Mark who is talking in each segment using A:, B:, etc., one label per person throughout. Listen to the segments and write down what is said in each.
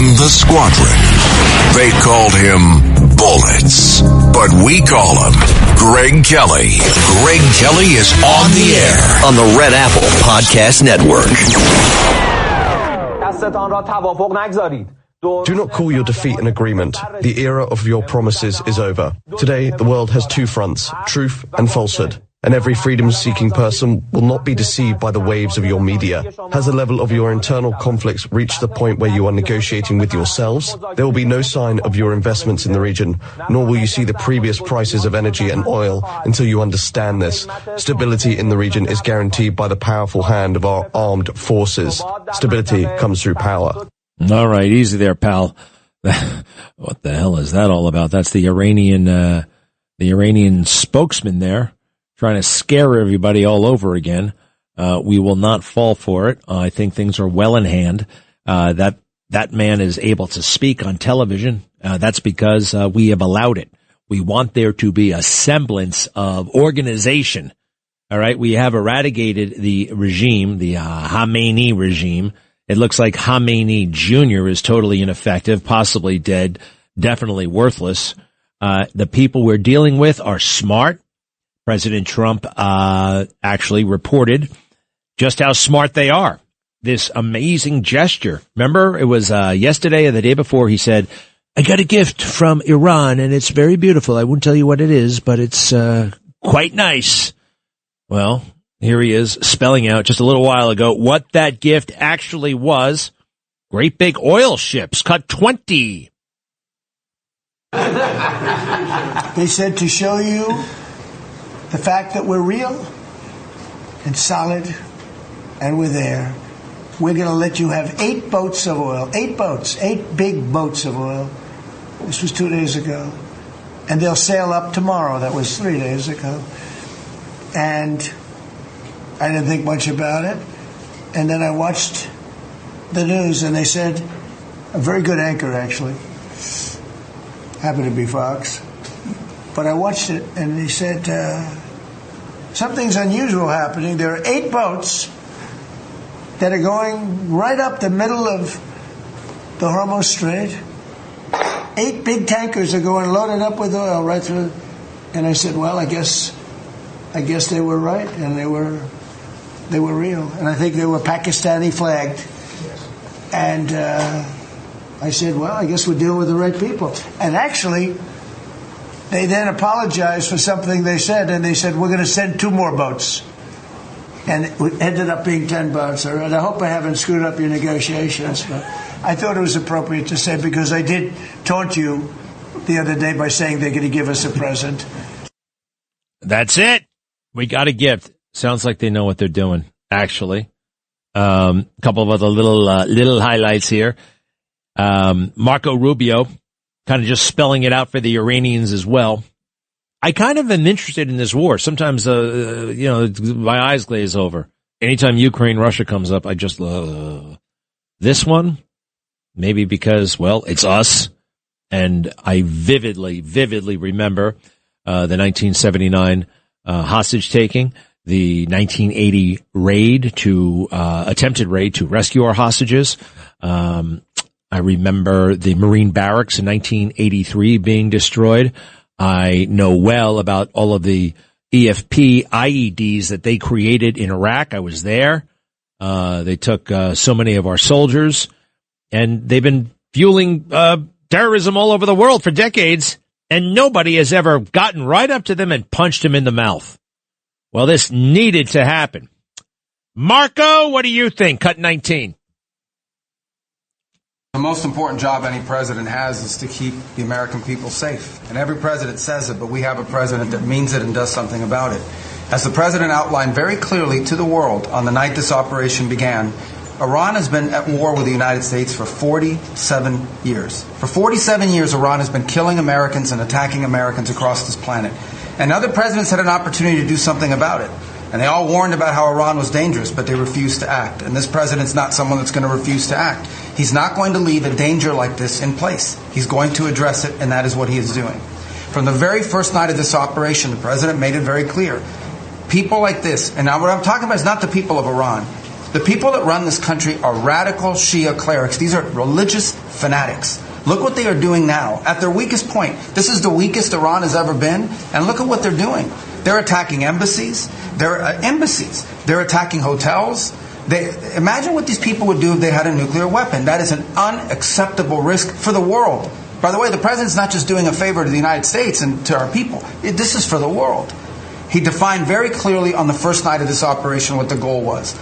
A: in the squadron. They called him Bullets, but we call him Greg Kelly. Greg Kelly is on the air on the Red Apple Podcast Network.
B: Do not call your defeat an agreement. The era of your promises is over. Today, the world has two fronts, truth and falsehood. And every freedom-seeking person will not be deceived by the waves of your media. Has the level of your internal conflicts reached the point where you are negotiating with yourselves? There will be no sign of your investments in the region, nor will you see the previous prices of energy and oil until you understand this. Stability in the region is guaranteed by the powerful hand of our armed forces. Stability comes through power.
C: All right, easy there, pal. What the hell is that all about? That's the Iranian spokesman there, trying to scare everybody all over again. We will not fall for it. I think things are well in hand. That man is able to speak on television. That's because we have allowed it. We want there to be a semblance of organization. All right, we have eradicated the regime, the Khamenei regime. It looks like Khamenei Jr. is totally ineffective, possibly dead, definitely worthless. The people we're dealing with are smart. President Trump actually reported just how smart they are. This amazing gesture. Remember, it was yesterday or the day before, he said, I got a gift from Iran, and it's very beautiful. I won't tell you what it is, but it's quite nice. Well, here he is spelling out just a little while ago what that gift actually was. Great big oil ships, cut 20.
D: They said to show you the fact that we're real and solid and we're there. We're going to let you have 8 boats of oil, 8 boats, 8 big boats of oil. This was 2 days ago. And they'll sail up tomorrow. That was 3 days ago. And I didn't think much about it. And then I watched the news, and they said, a very good anchor, actually, happened to be Fox. But I watched it, and he said, something's unusual happening. There are 8 boats that are going right up the middle of the Hormuz Strait. 8 big tankers are going loaded up with oil right through. And I said, well, I guess they were right, and they were real. And I think they were Pakistani flagged. And I said, well, I guess we're dealing with the right people. And actually, they then apologized for something they said, and they said, we're going to send 2 more boats. And it ended up being 10 boats. And I hope I haven't screwed up your negotiations, but I thought it was appropriate to say, because I did taunt you the other day by saying they're going to give us a present.
C: That's it. We got a gift. Sounds like they know what they're doing, actually. A couple of other little highlights here. Marco Rubio kind of just spelling it out for the Iranians as well. I kind of am interested in this war. Sometimes, my eyes glaze over. Anytime Ukraine, Russia comes up, I just this one, maybe because, well, it's us. And I vividly remember the 1979 hostage taking, the 1980 attempted raid to rescue our hostages. I remember the Marine barracks in 1983 being destroyed. I know well about all of the EFP IEDs that they created in Iraq. I was there. They took so many of our soldiers, and they've been fueling terrorism all over the world for decades, and nobody has ever gotten right up to them and punched them in the mouth. Well, this needed to happen. Marco, what do you think? Cut 19.
E: The most important job any president has is to keep the American people safe. And every president says it, but we have a president that means it and does something about it. As the president outlined very clearly to the world on the night this operation began, Iran has been at war with the United States for 47 years. For 47 years, Iran has been killing Americans and attacking Americans across this planet. And other presidents had an opportunity to do something about it. And they all warned about how Iran was dangerous, but they refused to act. And this president's not someone that's going to refuse to act. He's not going to leave a danger like this in place. He's going to address it, and that is what he is doing. From the very first night of this operation, the president made it very clear. People like this, and now what I'm talking about is not the people of Iran. The people that run this country are radical Shia clerics. These are religious fanatics. Look what they are doing now. At their weakest point, this is the weakest Iran has ever been, and look at what they're doing. They're attacking embassies. They're attacking hotels. Imagine what these people would do if they had a nuclear weapon. That is an unacceptable risk for the world. By the way, the president's not just doing a favor to the United States and to our people. This is for the world. He defined very clearly on the first night of this operation what the goal was.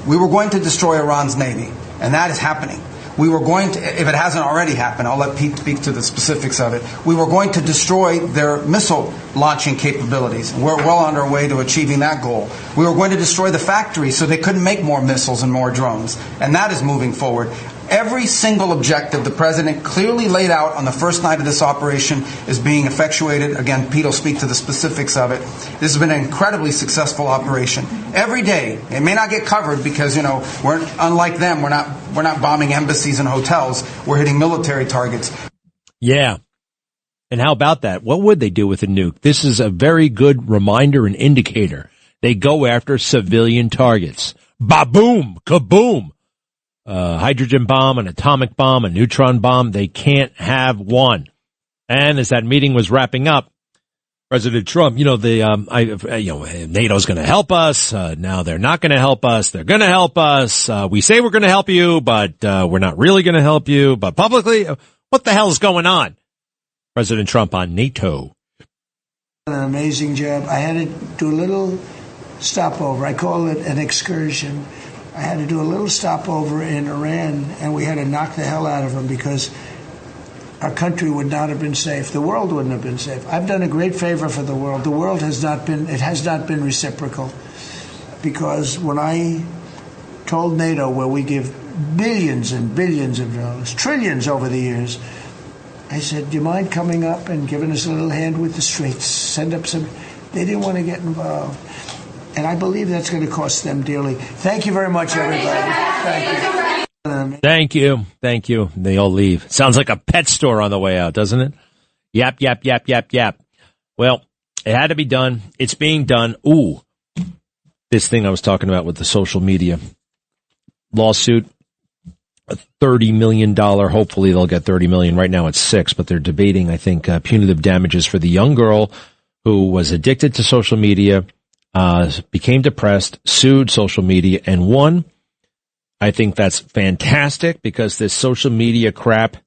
E: We were going to destroy Iran's navy, and that is happening. We were going to, if it hasn't already happened, I'll let Pete speak to the specifics of it. We were going to destroy their missile launching capabilities. We're well on our way to achieving that goal. We were going to destroy the factories so they couldn't make more missiles and more drones. And that is moving forward. Every single objective the president clearly laid out on the first night of this operation is being effectuated. Again, Pete will speak to the specifics of it. This has been an incredibly successful operation. Every day, it may not get covered because, we're unlike them. We're not bombing embassies and hotels. We're hitting military targets.
C: Yeah. And how about that? What would they do with a nuke? This is a very good reminder and indicator. They go after civilian targets. Ba-boom, kaboom. Hydrogen bomb, an atomic bomb, a neutron bomb. They can't have one. And as that meeting was wrapping up, President Trump, NATO's going to help us. Now they're not going to help us. They're going to help us. We say we're going to help you, but we're not really going to help you. But publicly, what the hell is going on? President Trump on NATO.
D: An amazing job. I had to do a little stopover. I call it an excursion. I had to do a little stopover in Iran, and we had to knock the hell out of them because our country would not have been safe. The world wouldn't have been safe. I've done a great favor for the world. The world has not been reciprocal, because when I told NATO, where we give billions and billions of dollars, trillions over the years, I said, do you mind coming up and giving us a little hand with the streets? Send up some. They didn't want to get involved. And I believe that's going to cost them dearly. Thank you very much, everybody. Thank you.
C: Thank you. They all leave. Sounds like a pet store on the way out, doesn't it? Yap, yap, yap, yap, yap. Well, it had to be done. It's being done. Ooh, this thing I was talking about with the social media lawsuit, a $30 million. Hopefully they'll get $30 million. Right now it's $6 million, but they're debating, I think, punitive damages for the young girl who was addicted to social media, became depressed, sued social media, and won. I think that's fantastic, because this social media crap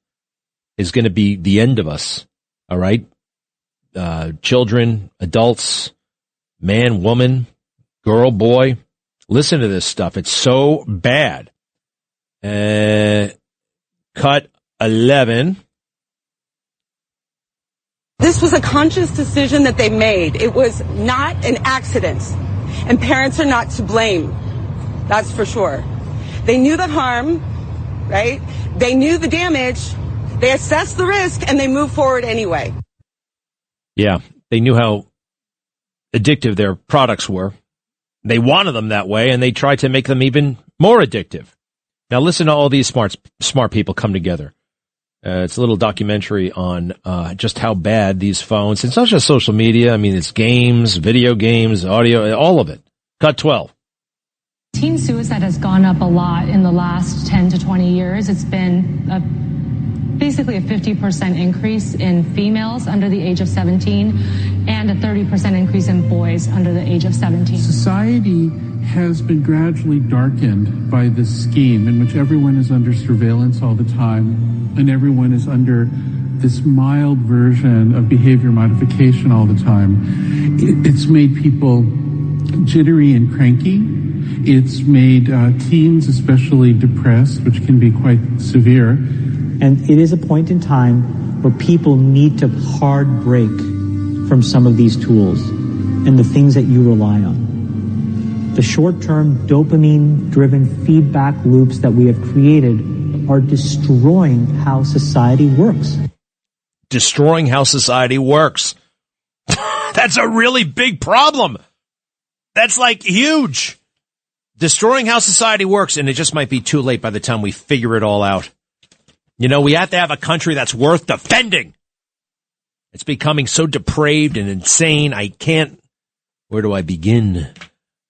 C: is going to be the end of us. All right? Children, adults, man, woman, girl, boy, listen to this stuff. It's so bad. Cut 11.
F: This was a conscious decision that they made. It was not an accident. And parents are not to blame. That's for sure. They knew the harm, right? They knew the damage. They assessed the risk, and they moved forward anyway.
C: Yeah, they knew how addictive their products were. They wanted them that way, and they tried to make them even more addictive. Now listen to all these smart people come together. It's a little documentary on just how bad these phones. It's not just social media. I mean, it's games, video games, audio, all of it. Cut 12.
G: Teen suicide has gone up a lot in the last 10 to 20 years. It's been basically a 50% increase in females under the age of 17 and a 30% increase in boys under the age of 17.
H: Society has been gradually darkened by this scheme in which everyone is under surveillance all the time, and everyone is under this mild version of behavior modification all the time. It's made people jittery and cranky. It's made teens especially depressed, which can be quite severe.
I: And it is a point in time where people need to hard break from some of these tools and the things that you rely on. The short-term dopamine-driven feedback loops that we have created are destroying how society works.
C: Destroying how society works. That's a really big problem. That's like huge. Destroying how society works, and it just might be too late by the time we figure it all out. We have to have a country that's worth defending. It's becoming so depraved and insane, I can't. Where do I begin?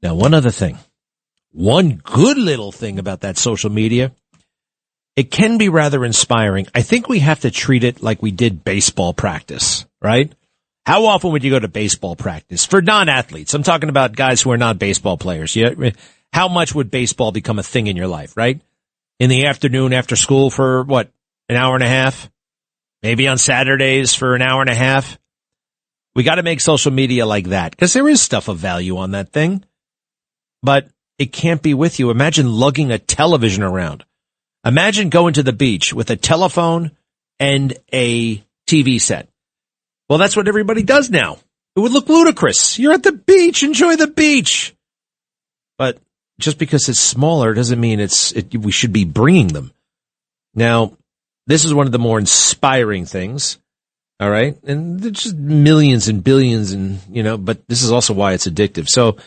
C: Now, one other thing. one good little thing about that social media, it can be rather inspiring. I think we have to treat it like we did baseball practice, right? How often would you go to baseball practice? For non-athletes, I'm talking about guys who are not baseball players. How much would baseball become a thing in your life, right? In the afternoon after school for, an hour and a half? Maybe on Saturdays for an hour and a half? We got to make social media like that, because there is stuff of value on that thing. But it can't be with you. Imagine lugging a television around. Imagine going to the beach with a telephone and a TV set. Well, that's what everybody does now. It would look ludicrous. You're at the beach. Enjoy the beach. But just because it's smaller doesn't mean we should be bringing them. Now, this is one of the more inspiring things. All right. And there's just millions and billions but this is also why it's addictive. So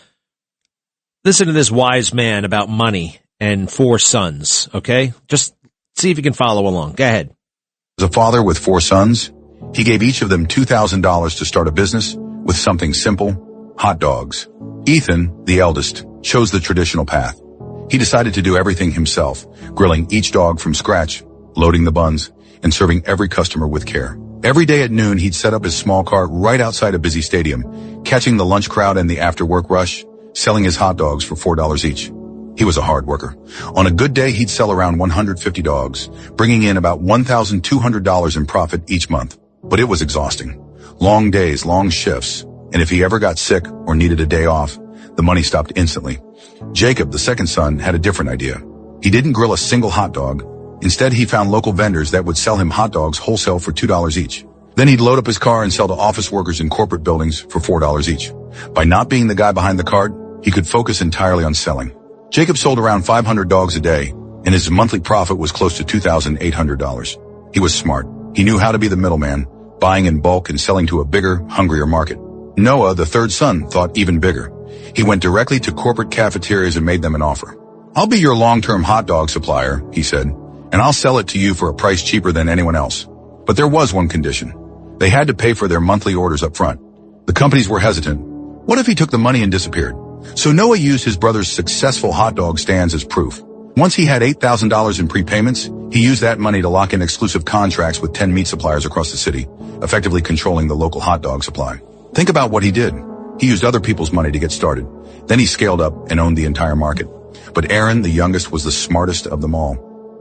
C: listen to this wise man about money and 4 sons. Okay. Just see if you can follow along. Go ahead.
J: As a father with 4 sons, he gave each of them $2,000 to start a business with something simple: hot dogs. Ethan, the eldest, chose the traditional path. He decided to do everything himself, grilling each dog from scratch, loading the buns, and serving every customer with care. Every day at noon, he'd set up his small cart right outside a busy stadium, catching the lunch crowd and the after-work rush, selling his hot dogs for $4 each. He was a hard worker. On a good day, he'd sell around 150 dogs, bringing in about $1,200 in profit each month. But it was exhausting. Long days, long shifts, and if he ever got sick or needed a day off, the money stopped instantly. Jacob, the second son, had a different idea. He didn't grill a single hot dog. Instead, he found local vendors that would sell him hot dogs wholesale for $2 each. Then he'd load up his car and sell to office workers in corporate buildings for $4 each. By not being the guy behind the cart, he could focus entirely on selling. Jacob sold around 500 dogs a day, and his monthly profit was close to $2,800. He was smart. He knew how to be the middleman, buying in bulk and selling to a bigger, hungrier market. Noah, the third son, thought even bigger. He went directly to corporate cafeterias and made them an offer. "I'll be your long-term hot dog supplier," he said, "and I'll sell it to you for a price cheaper than anyone else." But there was one condition. They had to pay for their monthly orders up front. The companies were hesitant. What if he took the money and disappeared? So Noah used his brother's successful hot dog stands as proof. Once he had $8,000 in prepayments, he used that money to lock in exclusive contracts with 10 meat suppliers across the city, effectively controlling the local hot dog supply. Think about what he did. He used other people's money to get started. Then he scaled up and owned the entire market. But Aaron, the youngest, was the smartest of them all.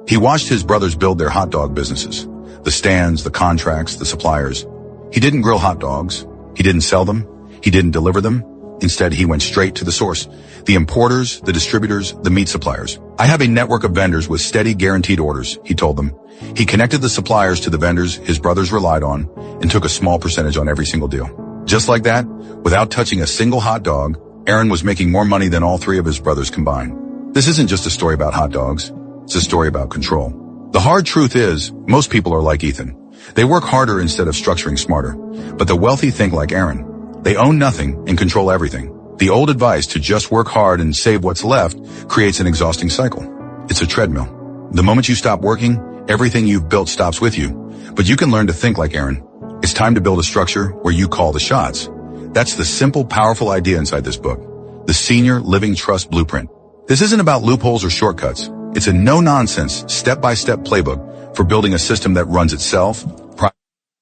J: He watched his brothers build their hot dog businesses. The stands, the contracts, the suppliers. He didn't grill hot dogs. He didn't sell them. He didn't deliver them. Instead, he went straight to the source. The importers, the distributors, the meat suppliers. "I have a network of vendors with steady, guaranteed orders," he told them. He connected the suppliers to the vendors his brothers relied on and took a small percentage on every single deal. Just like that, without touching a single hot dog, Aaron was making more money than all 3 of his brothers combined. This isn't just a story about hot dogs. It's a story about control. The hard truth is, most people are like Ethan. They work harder instead of structuring smarter. But the wealthy think like Aaron. They own nothing and control everything. The old advice to just work hard and save what's left creates an exhausting cycle. It's a treadmill. The moment you stop working, everything you've built stops with you. But you can learn to think like Aaron. It's time to build a structure where you call the shots. That's the simple, powerful idea inside this book. The Senior Living Trust Blueprint. This isn't about loopholes or shortcuts. It's a no-nonsense, step-by-step playbook for building a system that runs itself.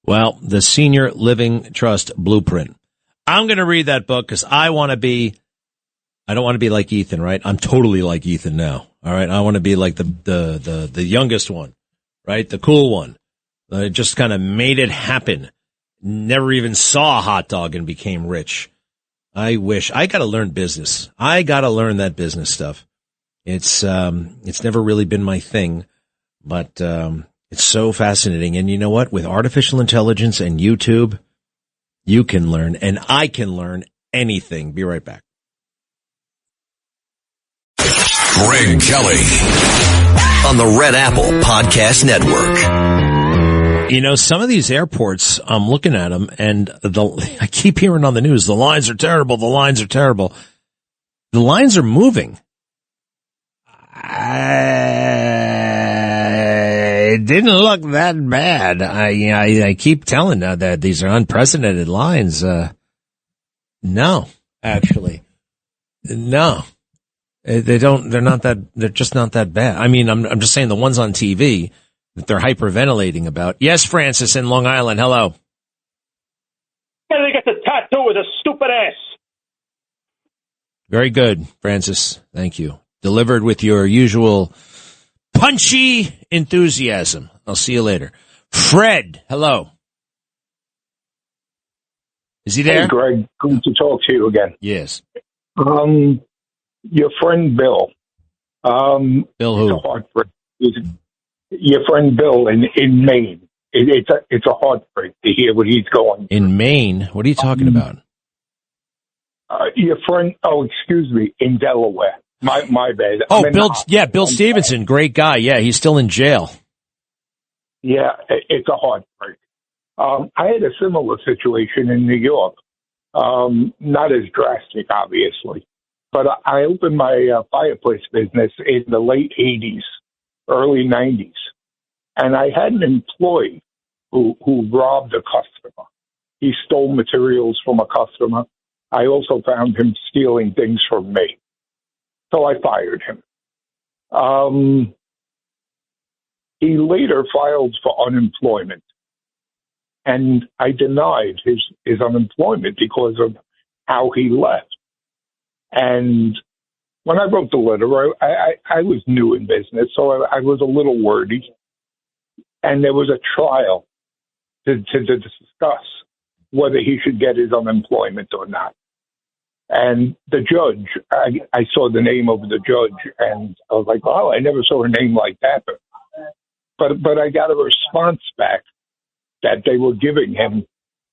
C: Well, the Senior Living Trust Blueprint. I'm going to read that book because I don't want to be like Ethan, right? I'm totally like Ethan now. All right. I want to be like the youngest one, right? The cool one. Just kind of made it happen. Never even saw a hot dog and became rich. I wish. I got to learn business. I got to learn that business stuff. It's never really been my thing, but it's so fascinating. And you know what? With artificial intelligence and YouTube, you can learn, and I can learn anything. Be right back.
A: Greg Kelly on the Red Apple Podcast Network.
C: You know, some of these airports, I'm looking at them, and I keep hearing on the news, the lines are terrible, the lines are terrible. The lines are moving. It didn't look that bad. I keep telling that these are unprecedented lines. No, actually. No. They're just not that bad. I mean, I'm just saying the ones on TV that they're hyperventilating about. Yes, Francis in Long Island. Hello.
K: Why do they get the tattoo with a stupid ass?
C: Very good, Francis. Thank you. Delivered with your usual punchy enthusiasm. I'll see you later. Fred, hello. Is he there?
L: Hey, Greg. Good to talk to you again.
C: Yes.
L: Your friend Bill.
C: Bill who?
L: Your friend Bill in Maine. It's a heartbreak to hear what he's going through.
C: In Maine? What are you talking about?
L: Your friend, excuse me, in Delaware. My bad.
C: Oh, Bill Stevenson, great guy. Yeah, he's still in jail.
L: Yeah, it's a heartbreak. I had a similar situation in New York. Not as drastic, obviously, but I opened my fireplace business in the late 80s, early 90s, and I had an employee who robbed a customer. He stole materials from a customer. I also found him stealing things from me. So I fired him. He later filed for unemployment. And I denied his unemployment because of how he left. And when I wrote the letter, I was new in business, so I was a little wordy. And there was a trial to discuss whether he should get his unemployment or not. And the judge, I saw the name of the judge, and I was like, oh, I never saw a name like that. But I got a response back that they were giving him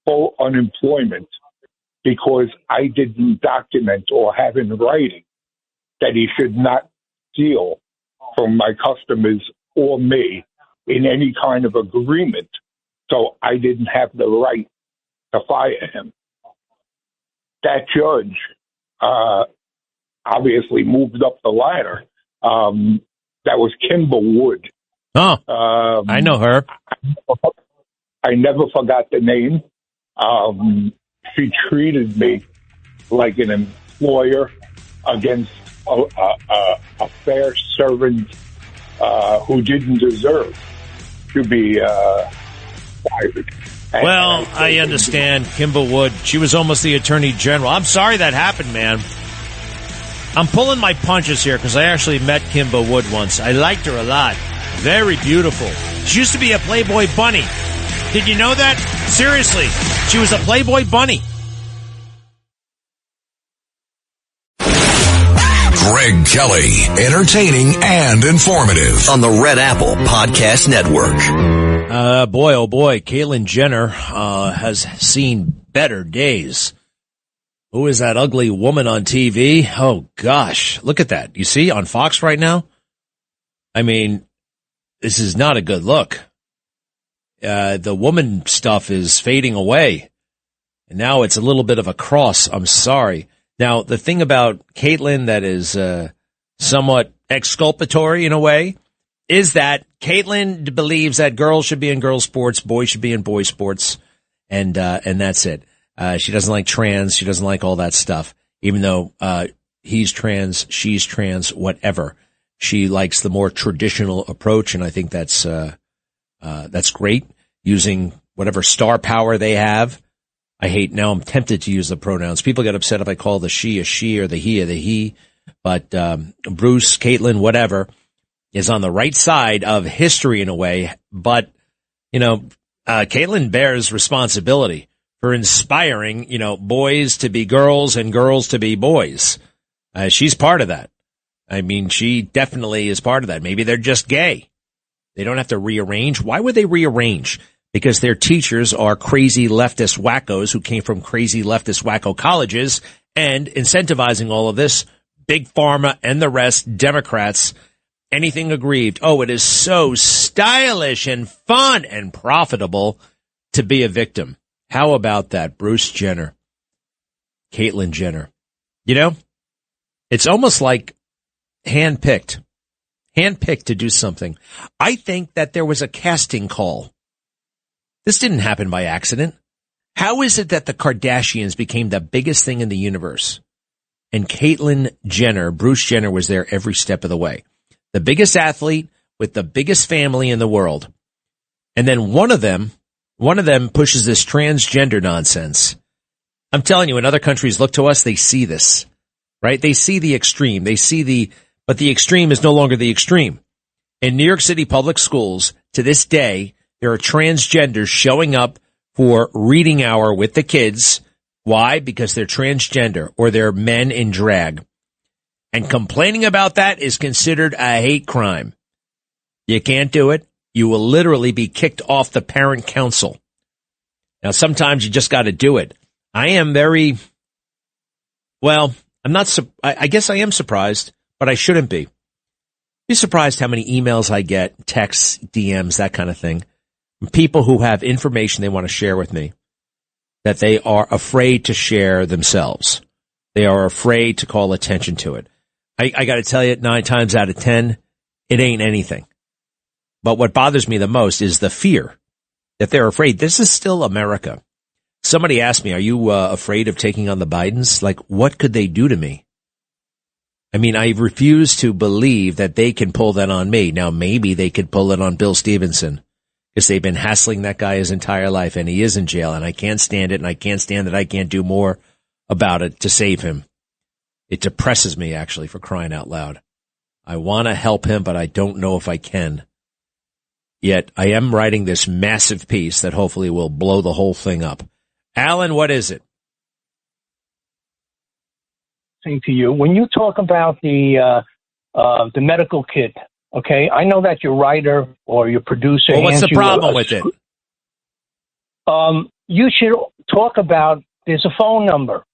L: full unemployment because I didn't document or have in writing that he should not steal from my customers or me in any kind of agreement. So I didn't have the right to fire him. That judge obviously moved up the ladder. That was Kimber Wood.
C: Oh, I know her.
L: I never forgot the name. She treated me like an employer against a fair servant who didn't deserve to be fired.
C: Well, I understand Kimber Wood. She was almost the attorney general. I'm sorry that happened, man. I'm pulling my punches here because I actually met Kimber Wood once. I liked her a lot. Very beautiful. She used to be a Playboy bunny. Did you know that? Seriously. She was a Playboy bunny.
A: Greg Kelly, entertaining and informative on the Red Apple Podcast Network.
C: Boy, oh boy, Caitlyn Jenner has seen better days. Who is that ugly woman on TV? Oh, gosh. Look at that. You see on Fox right now? I mean, this is not a good look. The woman stuff is fading away. And now it's a little bit of a cross. I'm sorry. Now, the thing about Caitlyn that is somewhat exculpatory in a way is that Caitlyn believes that girls should be in girls' sports, boys should be in boys' sports, and that's it. She doesn't like trans. She doesn't like all that stuff, even though he's trans, she's trans, whatever. She likes the more traditional approach, and I think that's great, using whatever star power they have. Now I'm tempted to use the pronouns. People get upset if I call the she a she or the he a the he, but Bruce, Caitlyn, whatever, is on the right side of history in a way. But, Caitlyn bears responsibility for inspiring, boys to be girls and girls to be boys. She's part of that. I mean, she definitely is part of that. Maybe they're just gay. They don't have to rearrange. Why would they rearrange? Because their teachers are crazy leftist wackos who came from crazy leftist wacko colleges, and incentivizing all of this, Big Pharma and the rest, Democrats, anything aggrieved. Oh, it is so stylish and fun and profitable to be a victim. How about that? Bruce Jenner, Caitlyn Jenner. It's almost like handpicked to do something. I think that there was a casting call. This didn't happen by accident. How is it that the Kardashians became the biggest thing in the universe? and Caitlyn Jenner, Bruce Jenner, was there every step of the way. The biggest athlete with the biggest family in the world. And then one of them pushes this transgender nonsense. I'm telling you, when other countries look to us, they see this, right? They see the extreme. But the extreme is no longer the extreme. In New York City public schools, to this day, there are transgenders showing up for reading hour with the kids. Why? Because they're transgender or they're men in drag. And complaining about that is considered a hate crime. You can't do it. You will literally be kicked off the parent council. Now, sometimes you just got to do it. I am I guess I am surprised, but I shouldn't be. You're surprised how many emails I get, texts, DMs, that kind of thing. People who have information they want to share with me that they are afraid to share themselves. They are afraid to call attention to it. I got to tell you, 9 times out of 10, it ain't anything. But what bothers me the most is the fear that they're afraid. This is still America. Somebody asked me, are you afraid of taking on the Bidens? Like, what could they do to me? I mean, I refuse to believe that they can pull that on me. Now, maybe they could pull it on Bill Stevenson because they've been hassling that guy his entire life, and he is in jail, and I can't stand it, and I can't stand that I can't do more about it to save him. It depresses me, actually, for crying out loud. I want to help him, but I don't know if I can. Yet, I am writing this massive piece that hopefully will blow the whole thing up. Alan, what is it?
M: To you, when you talk about the medical kit, okay, I know that your writer or your producer.
C: Well, what's the problem with it?
M: You should talk about. There's a phone number.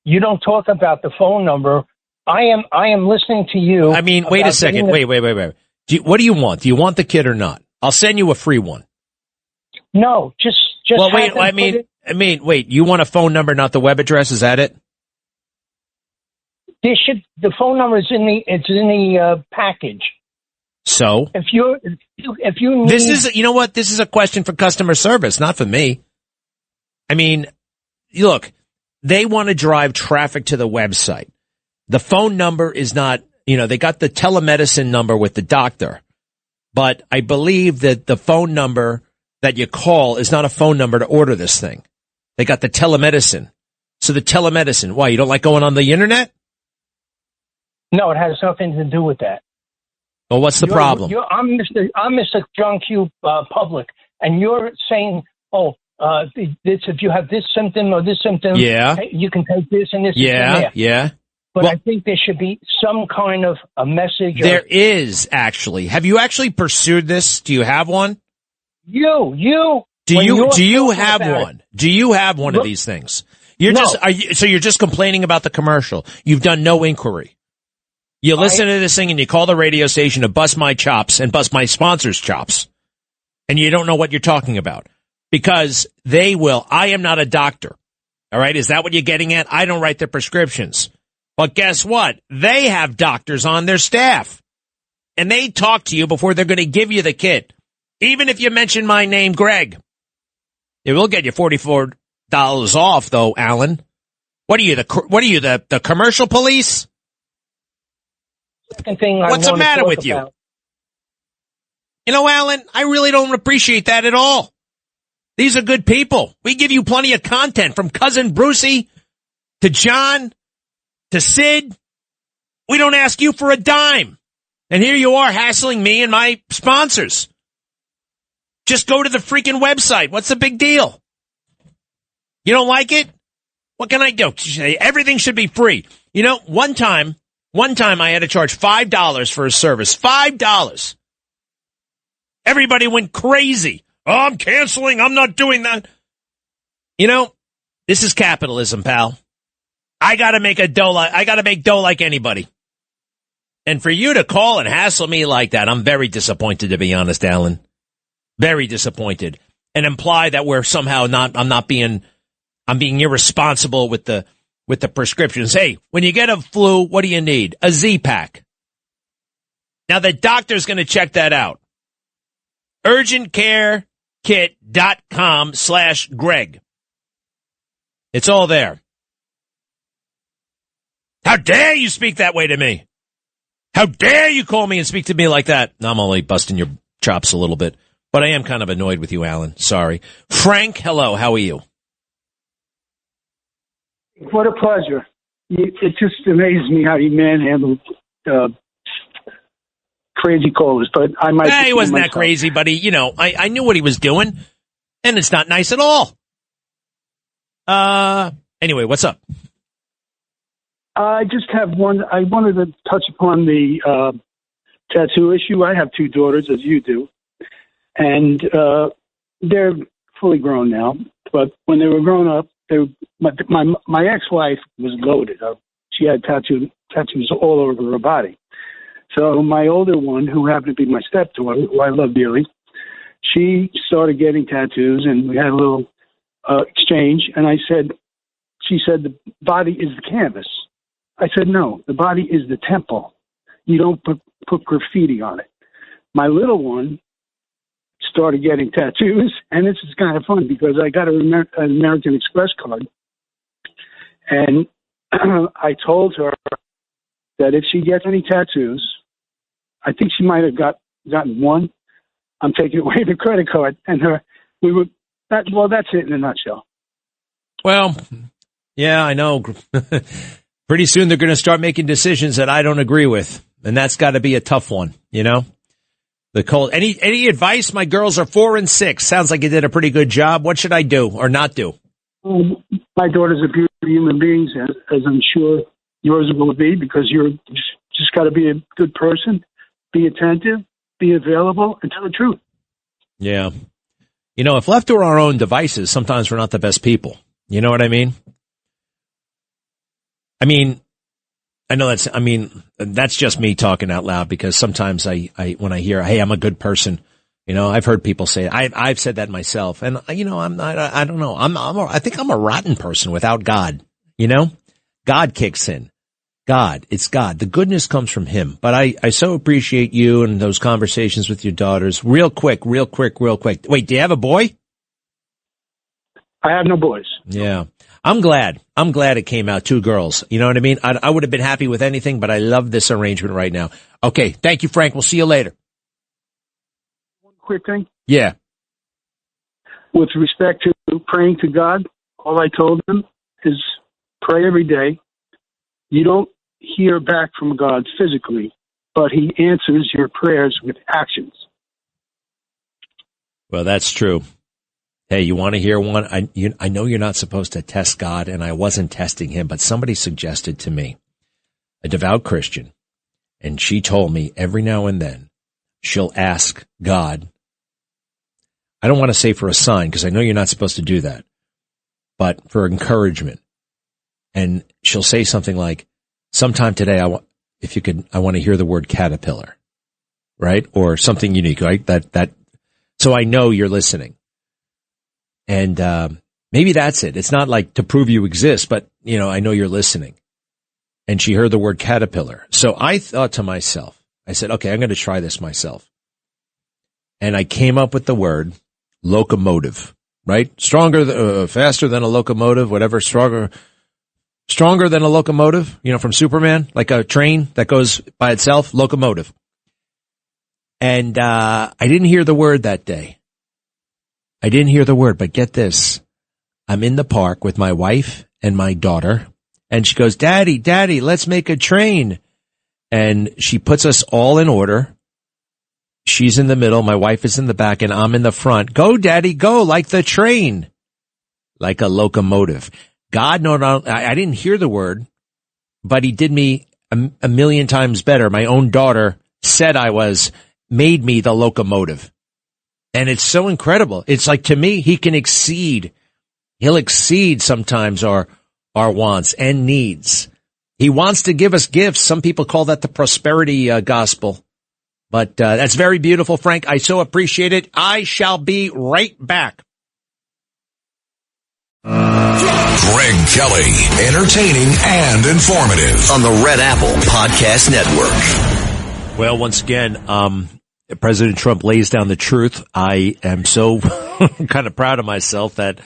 M: You don't talk about the phone number. I am listening to you.
C: I mean, wait a second. Wait. What do you want? Do you want the kit or not? I'll send you a free one.
M: No, just.
C: Well, wait. Wait. You want a phone number, not the web address? Is that it?
M: The phone number is in the package.
C: So
M: if you need,
C: this is, you know what? This is a question for customer service, not for me. I mean, look, they want to drive traffic to the website. The phone number is not, they got the telemedicine number with the doctor, but I believe that the phone number that you call is not a phone number to order this thing. They got the telemedicine. So the telemedicine, why? You don't like going on the internet?
M: No, it has nothing to do with that.
C: Well, what's the problem?
M: I'm Mr. John Q. Public, and you're saying, if you have this symptom or this symptom, you can take this and this.
C: Yeah.
M: But I think there should be some kind of a message.
C: There is, actually. Have you actually pursued this? Do you have one?
M: Do you
C: have one? Do you have one of these things? You're just complaining about the commercial. You've done no inquiry. You listen to this thing and you call the radio station to bust my chops and bust my sponsor's chops. And you don't know what you're talking about. Because they will. I am not a doctor. All right? Is that what you're getting at? I don't write their prescriptions. But guess what? They have doctors on their staff. And they talk to you before they're going to give you the kit. Even if you mention my name, Greg. It will get you $44 off, though, Alan. What are you, the commercial police? What's the matter with you? Alan, I really don't appreciate that at all. These are good people. We give you plenty of content from Cousin Brucey to John to Sid. We don't ask you for a dime. And here you are hassling me and my sponsors. Just go to the freaking website. What's the big deal? You don't like it? What can I do? Everything should be free. One time I had to charge $5 for a service. $5. Everybody went crazy. Oh, I'm canceling. I'm not doing that. This is capitalism, pal. I gotta make dough like anybody. And for you to call and hassle me like that, I'm very disappointed, to be honest, Alan. Very disappointed. And imply that we're somehow I'm being irresponsible with the prescriptions. Hey, when you get a flu, what do you need? A Z-Pack. Now the doctor's going to check that out. UrgentCareKit.com/Greg. It's all there. How dare you speak that way to me? How dare you call me and speak to me like that? I'm only busting your chops a little bit, but I am kind of annoyed with you, Alan. Sorry. Frank, hello. How are you?
N: What a pleasure. It just amazes me how you manhandled crazy callers, but I might...
C: He wasn't that crazy, but I knew what he was doing, and it's not nice at all. Anyway, what's up?
N: I just have one. I wanted to touch upon the tattoo issue. I have two daughters, as you do, and they're fully grown now. But when they were grown up, my ex-wife was loaded. She had tattoos all over her body. So my older one, who happened to be my stepdaughter, who I love dearly, she started getting tattoos, and we had a little exchange. And she said, the body is the canvas. I said, no, the body is the temple. You don't put graffiti on it. My little one started getting tattoos, and this is kind of fun because I got an American Express card, and I told her that if she gets any tattoos, I think she might have gotten one. I'm taking away the credit card, and that's it in a nutshell.
C: Well, yeah, I know. Pretty soon they're going to start making decisions that I don't agree with, and that's got to be a tough one, Any advice? My girls are 4 and 6. Sounds like you did a pretty good job. What should I do or not do?
N: My daughters are beautiful human beings, as I'm sure yours will be, because you're just got to be a good person, be attentive, be available, and tell the truth.
C: Yeah. If left to our own devices, sometimes we're not the best people. You know what I mean? I know that's just me talking out loud, because sometimes I when I hear, hey, I'm a good person, I've heard people say it. I've said that myself, and I'm not, I don't know. I think I'm a rotten person without God, God kicks in. It's God. The goodness comes from him. But I so appreciate you and those conversations with your daughters. Real quick. Wait, do you have a boy?
N: I have no boys.
C: Yeah. I'm glad it came out 2 girls. You know what I mean? I would have been happy with anything, but I love this arrangement right now. Okay. Thank you, Frank. We'll see you later.
N: One quick thing.
C: Yeah.
N: With respect to praying to God, all I told them is pray every day. You don't hear back from God physically, but he answers your prayers with actions.
C: Well, that's true. Hey, you want to hear one? I know you're not supposed to test God, and I wasn't testing him, but somebody suggested to me, a devout Christian, and she told me every now and then she'll ask God. I don't want to say for a sign, because I know you're not supposed to do that, but for encouragement. And she'll say something like, sometime today, I want to hear the word caterpillar, right? Or something unique, right? So I know you're listening. And maybe that's it. It's not like to prove you exist, but, I know you're listening. And she heard the word caterpillar. So I thought to myself, I said, okay, I'm going to try this myself. And I came up with the word locomotive, right? Faster than a locomotive, whatever, stronger than a locomotive, from Superman, like a train that goes by itself, locomotive. And I didn't hear the word that day. I didn't hear the word, but get this. I'm in the park with my wife and my daughter, and she goes, Daddy, let's make a train. And she puts us all in order. She's in the middle, my wife is in the back, and I'm in the front. Go, Daddy, go, like the train, like a locomotive. God, I didn't hear the word, but he did me a million times better. My own daughter said made me the locomotive. And it's so incredible. It's like, to me, he'll exceed sometimes our wants and needs. He wants to give us gifts. Some people call that the prosperity gospel. But that's very beautiful, Frank. I so appreciate it. I shall be right back.
A: Greg Kelly, entertaining and informative on the Red Apple Podcast Network.
C: Well, once again, President Trump lays down the truth. I am so kind of proud of myself that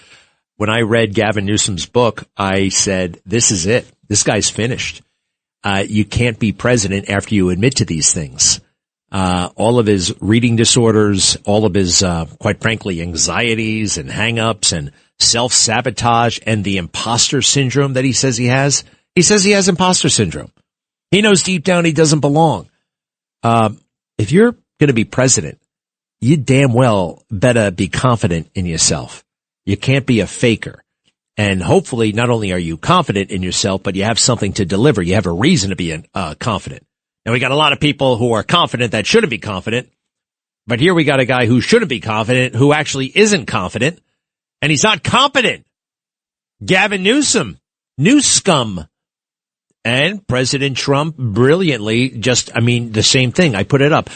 C: when I read Gavin Newsom's book, I said, this is it. This guy's finished. you can't be president after you admit to these things. All of his reading disorders, all of his, quite frankly, anxieties and hang-ups and self-sabotage and the imposter syndrome that he says he has. He says he has imposter syndrome. He knows deep down he doesn't belong. If you're going to be president, you damn well better be confident in yourself. You can't be a faker. And hopefully not only are you confident in yourself, but you have something to deliver. You have a reason to be confident. Now, we got a lot of people who are confident that shouldn't be confident. But here we got a guy who shouldn't be confident, who actually isn't confident. And he's not competent. Gavin Newsom. Newscum. And President Trump brilliantly the same thing. I put it up.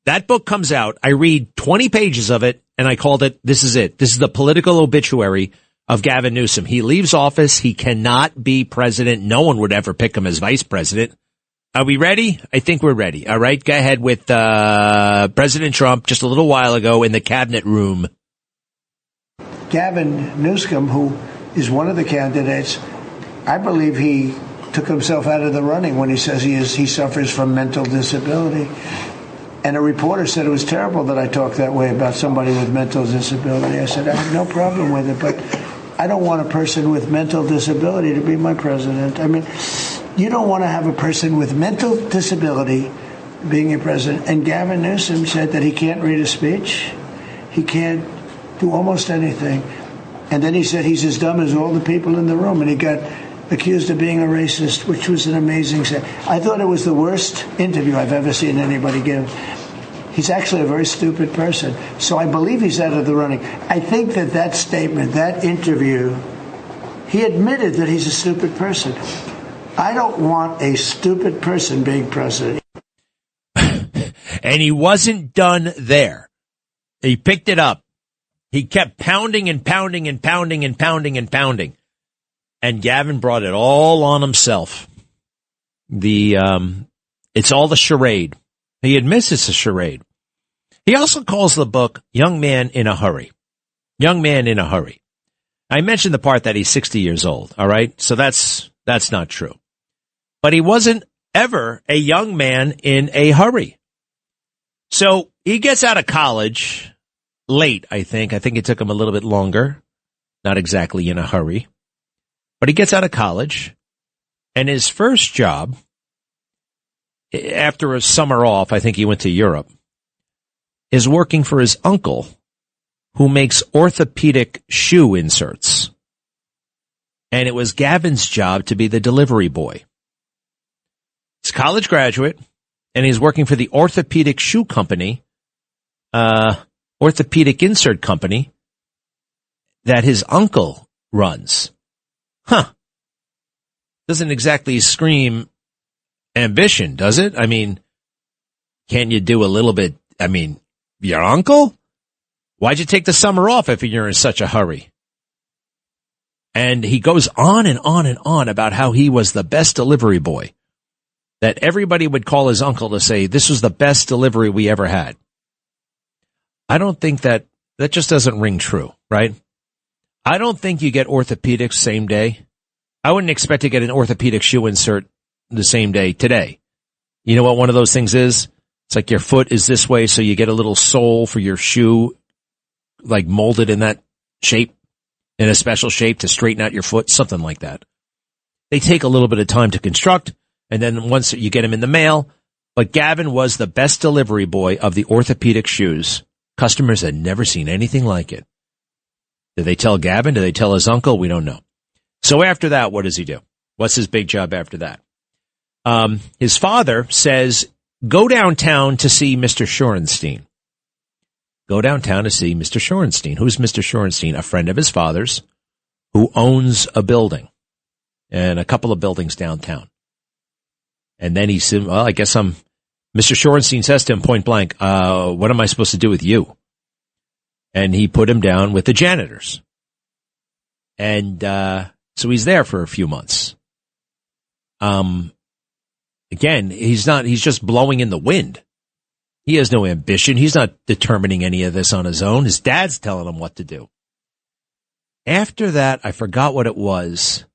C: That book comes out. I read 20 pages of it, and I called it, this is it. This is the political obituary of Gavin Newsom. He leaves office. He cannot be president. No one would ever pick him as vice president. Are we ready? I think we're ready. All right. Go ahead with President Trump just a little while ago in the cabinet room.
D: Gavin Newsom, who is one of the candidates, I believe he took himself out of the running when he says he suffers from mental disability. And a reporter said it was terrible that I talked that way about somebody with mental disability. I said, I have no problem with it, but I don't want a person with mental disability to be my president. I mean, you don't want to have a person with mental disability being your president. And Gavin Newsom said that he can't read a speech. He can't do almost anything. And then he said he's as dumb as all the people in the room. And he got accused of being a racist, which was an amazing thing. I thought it was the worst interview I've ever seen anybody give. He's actually a very stupid person. So I believe he's out of the running. I think that statement, that interview, he admitted that he's a stupid person. I don't want a stupid person being president.
C: And he wasn't done there. He picked it up. He kept pounding and pounding and pounding and pounding and pounding. And Gavin brought it all on himself. It's all the charade. He admits it's a charade. He also calls the book Young Man in a Hurry. Young Man in a Hurry. I mentioned the part that he's 60 years old, all right? So that's not true. But he wasn't ever a young man in a hurry. So he gets out of college late, I think. I think it took him a little bit longer. Not exactly in a hurry. But he gets out of college, and his first job, after a summer off, I think he went to Europe, is working for his uncle, who makes orthopedic shoe inserts. And it was Gavin's job to be the delivery boy. He's a college graduate, and he's working for the orthopedic shoe company, orthopedic insert company, that his uncle runs. Doesn't exactly scream ambition, does it? I mean, can't you do a little bit? I mean, your uncle? Why'd you take the summer off if you're in such a hurry? And he goes on and on and on about how he was the best delivery boy, that everybody would call his uncle to say, this was the best delivery we ever had. I don't think that just doesn't ring true, right? I don't think you get orthopedics same day. I wouldn't expect to get an orthopedic shoe insert the same day today. You know what one of those things is? It's like your foot is this way, so you get a little sole for your shoe, like molded in that shape, in a special shape to straighten out your foot, something like that. They take a little bit of time to construct, and then once you get them in the mail. But Gavin was the best delivery boy of the orthopedic shoes. Customers had never seen anything like it. Did they tell Gavin? Did they tell his uncle? We don't know. So after that, what does he do? What's his big job after that? His father says, go downtown to see Mr. Shorenstein. Go downtown to see Mr. Shorenstein. Who's Mr. Shorenstein? A friend of his father's who owns a building and a couple of buildings downtown. And then he said, well, I guess Mr. Shorenstein says to him point blank, what am I supposed to do with you? And he put him down with the janitors. And so he's there for a few months. Again, he's just blowing in the wind. He has no ambition. He's not determining any of this on his own. His dad's telling him what to do. After that, I forgot what it was.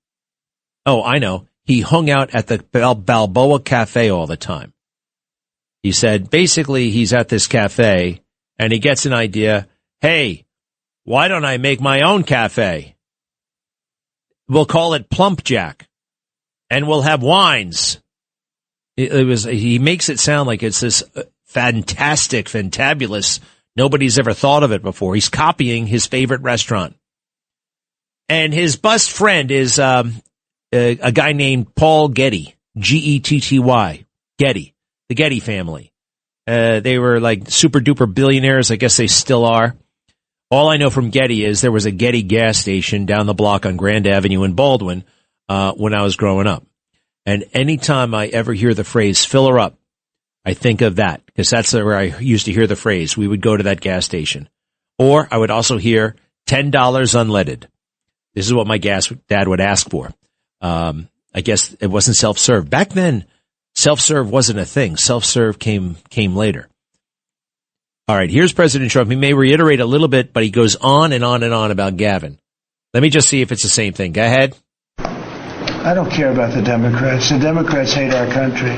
C: Oh, I know. he hung out at the Balboa Cafe all the time. He said, basically, he's at this cafe, and he gets an idea, hey, why don't I make my own cafe? We'll call it Plump Jack, and we'll have wines. He makes it sound like it's this fantastic, fantabulous, nobody's ever thought of it before. He's copying his favorite restaurant. And his best friend is a guy named Paul Getty, Getty, Getty, the Getty family. They were like super duper billionaires. I guess they still are. All I know from Getty is there was a Getty gas station down the block on Grand Avenue in Baldwin when I was growing up. And anytime I ever hear the phrase fill her up, I think of that because that's where I used to hear the phrase. We would go to that gas station. Or I would also hear $10 unleaded. This is what my dad would ask for. I guess it wasn't self-serve. Back then, self-serve wasn't a thing. Self-serve came later. All right, here's President Trump. He may reiterate a little bit, but he goes on and on and on about Gavin. Let me just see if it's the same thing. Go ahead.
D: I don't care about the Democrats. The Democrats hate our country.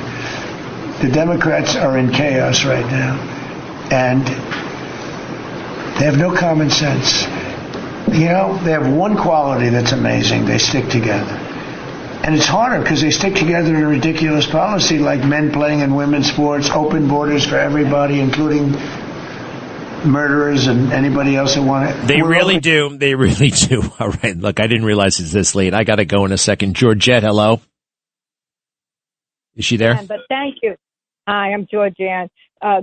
D: The Democrats are in chaos right now, and they have no common sense. You know, they have one quality that's amazing. They stick together. And it's harder because they stick together in a ridiculous policy like men playing in women's sports, open borders for everybody, including murderers and anybody else that want it.
C: They really do. They really do. All right. Look, I didn't realize it's this late. I got to go in a second. Georgette, hello. Is she there?
O: But thank you. Hi, I'm Georgianne.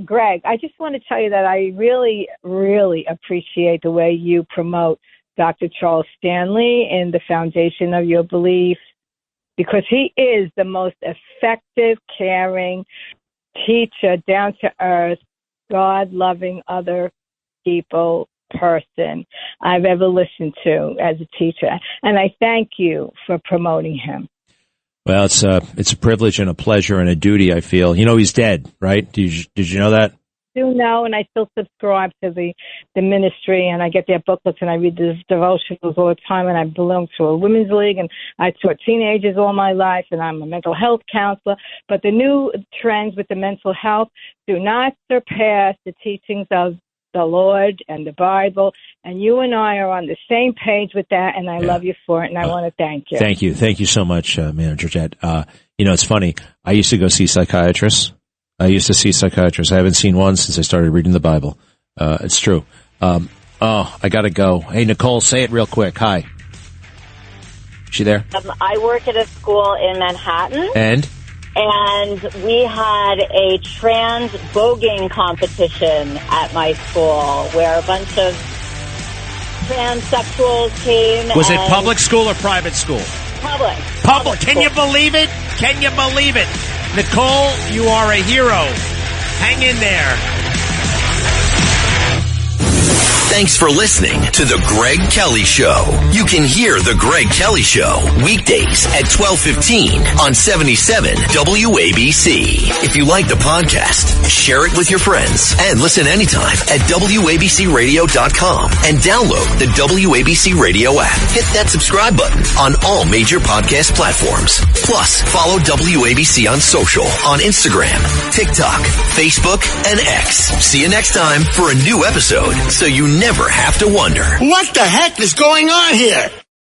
O: Greg, I just want to tell you that I really, really appreciate the way you promote Dr. Charles Stanley in the foundation of your beliefs, because he is the most effective, caring teacher, down-to-earth, God-loving other people person I've ever listened to as a teacher. And I thank you for promoting him.
C: Well, it's a privilege and a pleasure and a duty, I feel. You know, he's dead, right? Did you know that?
O: I do know, and I still subscribe to the ministry, and I get their booklets, and I read the devotionals all the time, and I belong to a women's league, and I taught teenagers all my life, and I'm a mental health counselor. But the new trends with the mental health do not surpass the teachings of the Lord and the Bible, and you and I are on the same page with that, and I love you for it, and I want to thank you.
C: Thank you. Thank you so much, Madam Georgette. You know, it's funny. I used to go see psychiatrists. I haven't seen one since I started reading the Bible. It's true. I got to go. Hey, Nicole, say it real quick. Hi. Is she there?
P: I work at a school in Manhattan. And we had a trans voguing competition at my school where a bunch of transsexuals came.
C: Was it public school or private school?
P: Public.
C: Can you believe it? Can you believe it? Nicole, you are a hero. Hang in there.
A: Thanks for listening to The Greg Kelly Show. You can hear The Greg Kelly Show weekdays at 12:15 on 77 WABC. If you like the podcast, share it with your friends and listen anytime at WABCRadio.com and download the WABC Radio app. Hit that subscribe button on all major podcast platforms. Plus, follow WABC on social on Instagram, TikTok, Facebook, and X. See you next time for a new episode so you never have to wonder.
Q: What the heck is going on here?